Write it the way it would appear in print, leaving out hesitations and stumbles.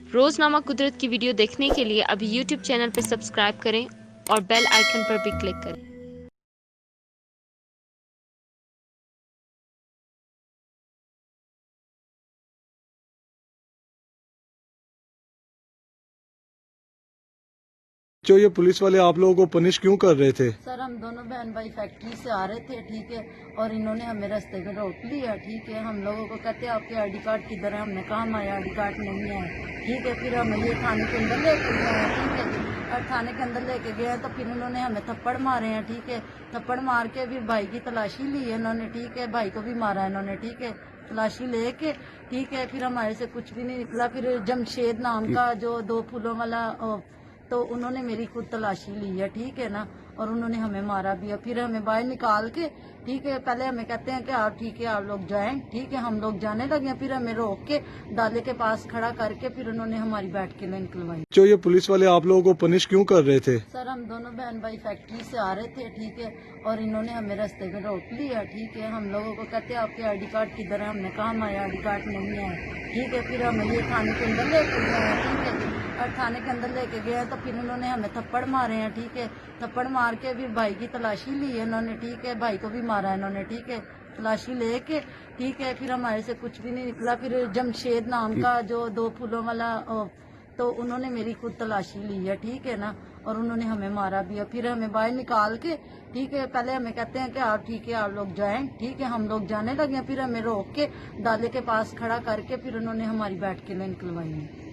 रोजनामा कुदरत की वीडियो देखने के लिए अभी YouTube चैनल पर सब्सक्राइब करें और बेल आइकन पर भी क्लिक करें। जो ये पुलिस वाले आप लोगों को पनिश क्यों कर रहे थे? सर हम दोनों बहन भाई फैक्ट्री से आ रहे थे, ठीक है, और इन्होंने हमें रास्ते में रोक लिया, ठीक है। हम लोगों को कहते हैं आपके आईडी कार्ड किधर है, हमने कहा हमारे आईडी कार्ड नहीं है, ठीक है। फिर हमें ये थाने के अंदर लेके गए हैं, ठीक है, और थाने के अंदर लेके गए हैं तो फिर इन्होंने हमें थप्पड़ मारे हैं, ठीक है। थप्पड़ मार के फिर भाई की तलाशी ली है इन्होंने, ठीक है, भाई को भी मारा है इन्होंने, ठीक है, तलाशी लेके, ठीक है। फिर हमारे से कुछ भी नहीं निकला। फिर जमशेद नाम का जो 2 फूलों वाला तो उन्होंने मेरी खुद तलाशी ली है, ठीक है ना, और उन्होंने हमें मारा भी है। फिर हमें बाहर निकाल के, ठीक है, पहले हमें कहते हैं कि आप ठीक है आप लोग जाएं, ठीक है, हम लोग जाने लगे। फिर हमें रोक के डाले के पास खड़ा करके फिर उन्होंने हमारी बैठ के निकलवाई। जो ये पुलिस वाले आप लोगों को पनिश क्यों कर रहे थे? सर हम दोनों बहन भाई फैक्ट्री से आ रहे थे, ठीक है, और इन्होंने हमें रास्ते में रोक लिया, ठीक है। हम लोगों को कहते हैं आपके आईडी कार्ड किधर है, हमने कहा हमारे आईडी कार्ड नहीं है, ठीक है। फिर हमें ये थाने के अंदर लेके गए हैं, ठीक है, और थाने के अंदर लेके गए हैं तो फिर उन्होंने हमें थप्पड़ मारे हैं, ठीक है। थप्पड़ मार के फिर भाई की तलाशी ली है इन्होंने, ठीक है, भाई को भी मारा है इन्होंने, ठीक है, तलाशी लेके, ठीक है। फिर हमारे से कुछ भी नहीं निकला। फिर जमशेद नाम का जो 2 फूलों वाला तो उन्होंने मेरी खुद तलाशी ली है, ठीक है ना, और उन्होंने हमें मारा भी है। फिर हमें बाहर निकाल के, ठीक है, पहले हमें कहते हैं कि आप ठीक है आप लोग जाएं, ठीक है, हम लोग जाने लगे। फिर हमें रोक के डाले के पास खड़ा करके फिर उन्होंने हमारी बैठ के निकलवाई है।